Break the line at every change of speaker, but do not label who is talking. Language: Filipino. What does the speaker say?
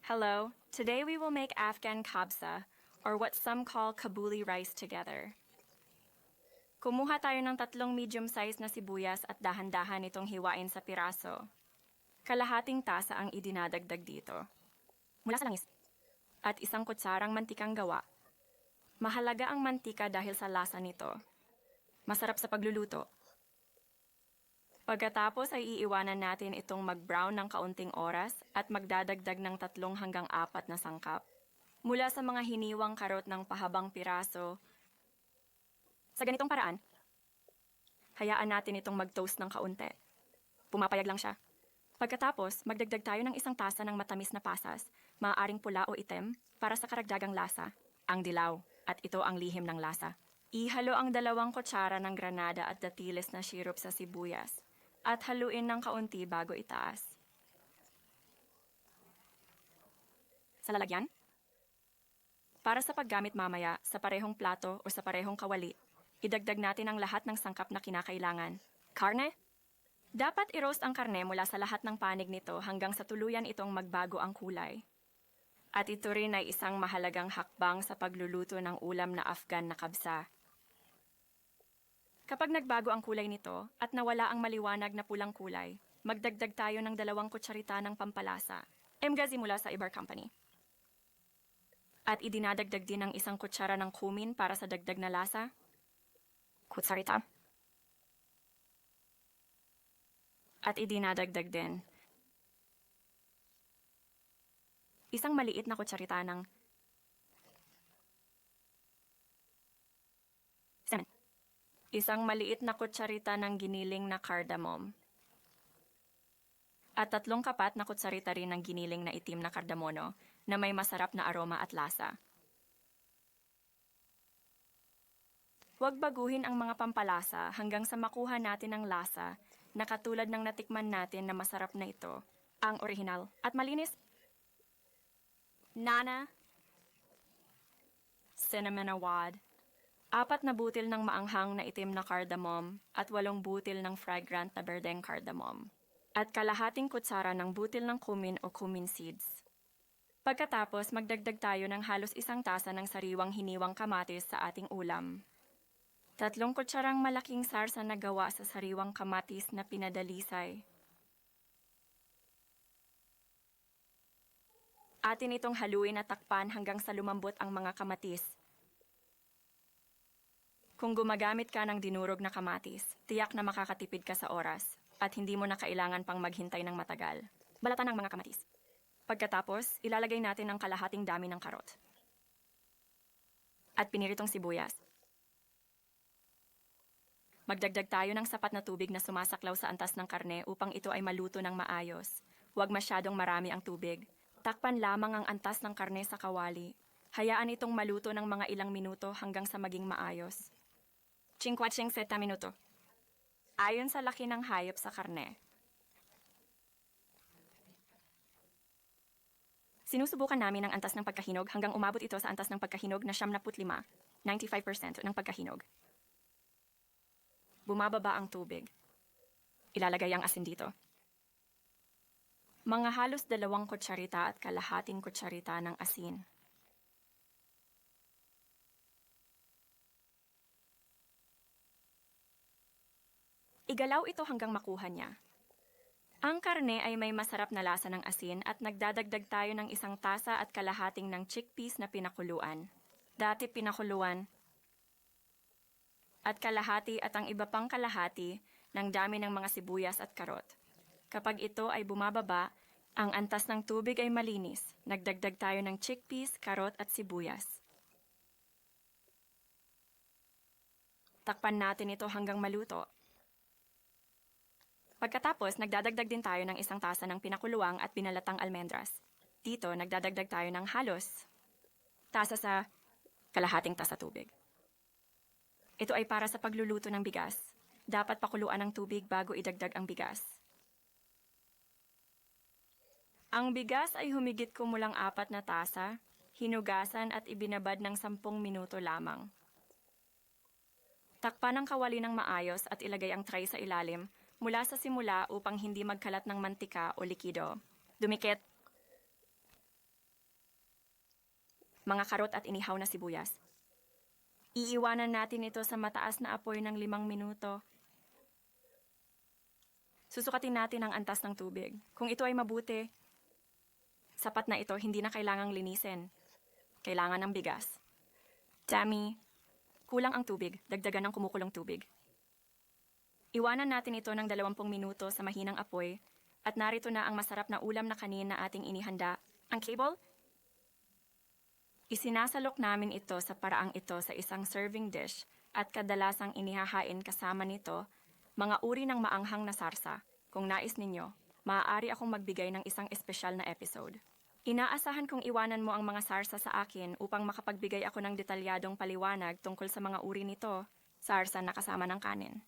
Hello, today we will make Afghan kabsa, or what some call Kabuli rice together. Kumuha tayo ng 3 medium-size na sibuyas at dahan-dahan itong hiwain sa piraso. Kalahating tasa ang idinadagdag dito. Mula sa langis. At 1 kutsarang mantikang gawa. Mahalaga ang mantika dahil sa lasa nito. Masarap sa pagluluto. Pagkatapos ay iiwanan natin itong mag-brown ng kaunting oras at magdadagdag ng 3 hanggang 4 na sangkap. Mula sa mga hiniwang karot ng pahabang piraso. Sa ganitong paraan, hayaan natin itong mag-toast ng kaunti. Pumapayag lang siya. Pagkatapos, magdagdag tayo ng 1 tasa ng matamis na pasas, maaaring pula o itim, para sa karagdagang lasa, ang dilaw, at ito ang lihim ng lasa. Ihalo ang 2 kutsara ng granada at datiles na syrup sa sibuyas, at haluin ng kaunti bago itaas. Sa lalagyan? Para sa paggamit mamaya sa parehong plato o sa parehong kawali, idagdag natin ang lahat ng sangkap na kinakailangan. Karne? Dapat i-roast ang karne mula sa lahat ng panig nito hanggang sa tuluyan itong magbago ang kulay. At ito rin ay isang mahalagang hakbang sa pagluluto ng ulam na Afghan na kabsa. Kapag nagbago ang kulay nito at nawala ang maliwanag na pulang kulay, magdagdag tayo ng 2 kutsarita ng pampalasa, emgazi mula sa Ibar Company. At idinadagdag din ang 1 kutsara ng cumin para sa dagdag na lasa. Kutsarita. At idinadagdag din 1 maliit na kutsarita ng cinnamon. 1 maliit na kutsarita ng giniling na cardamom. At 3 kapat na kutsarita rin ng giniling na itim na kardamono na may masarap na aroma at lasa. Huwag baguhin ang mga pampalasa hanggang sa makuha natin ang lasa na katulad ng natikman natin na masarap na ito, ang orihinal at malinis. Nana, cinnamon awad, 4 na butil ng maanghang na itim na cardamom at 8 butil ng fragrant na berdeng cardamom. At kalahating kutsara ng butil ng cumin o cumin seeds. Pagkatapos, magdagdag tayo ng halos 1 tasa ng sariwang hiniwang kamatis sa ating ulam. 3 kutsarang malaking sarsa na gawa sa sariwang kamatis na pinadalisay. Atin itong haluin at takpan hanggang sa lumambot ang mga kamatis. Kung gumagamit ka ng dinurog na kamatis, tiyak na makakatipid ka sa oras at hindi mo na kailangan pang maghintay ng matagal. Balatan ng mga kamatis. Pagkatapos, ilalagay natin ang kalahating dami ng karot. At piniritong sibuyas. Magdagdag tayo ng sapat na tubig na sumasaklaw sa antas ng karne upang ito ay maluto ng maayos. Huwag masyadong marami ang tubig. Takpan lamang ang antas ng karne sa kawali. Hayaan itong maluto ng mga ilang minuto hanggang sa maging maayos. 57 minuto. Ayon sa laki ng hayop sa karne. Sinusubukan namin ang antas ng pagkahinog hanggang umabot ito sa antas ng pagkahinog na 75, 95% ng pagkahinog. Bumababa ang tubig. Ilalagay ang asin dito. Mga halos 2 kutsarita at kalahating kutsarita ng asin. Igalaw ito hanggang makuha niya. Ang karne ay may masarap na lasa ng asin at nagdadagdag tayo ng 1 tasa at kalahating ng chickpeas na pinakuluan. Dati pinakuluan. At kalahati at ang iba pang kalahati ng dami ng mga sibuyas at karot. Kapag ito ay bumababa, ang antas ng tubig ay malinis. Nagdagdag tayo ng chickpeas, karot at sibuyas. Takpan natin ito hanggang maluto. Pagkatapos, nagdadagdag din tayo ng 1 tasa ng pinakuluang at binalatang almendras. Dito, nagdadagdag tayo ng halos tasa sa kalahating tasa tubig. Ito ay para sa pagluluto ng bigas. Dapat pakuluan ng tubig bago idagdag ang bigas. Ang bigas ay humigit kumulang 4 na tasa, hinugasan at ibinabad ng 10 minuto lamang. Takpan ang kawali ng maayos at ilagay ang tray sa ilalim mula sa simula upang hindi magkalat ng mantika o likido. Dumikit. mga karot at inihaw na sibuyas. Iiwanan natin ito sa mataas na apoy ng 5 minuto. Susukatin natin ang antas ng tubig. Kung ito ay mabuti, sapat na ito, hindi na kailangang linisin. Kailangan ng bigas. Tammy, kulang ang tubig, dagdagan ng kumukulong tubig. Iwanan natin ito ng 20 minuto sa mahinang apoy at narito na ang masarap na ulam na kanin na ating inihanda. Ang cable? Isinasalok namin ito sa paraang ito sa isang serving dish at kadalasang inihahain kasama nito mga uri ng maanghang na sarsa. Kung nais ninyo, maaari akong magbigay ng isang espesyal na episode. Inaasahan kong iwanan mo ang mga sarsa sa akin upang makapagbigay ako ng detalyadong paliwanag tungkol sa mga uri nito, sarsa na kasama ng kanin.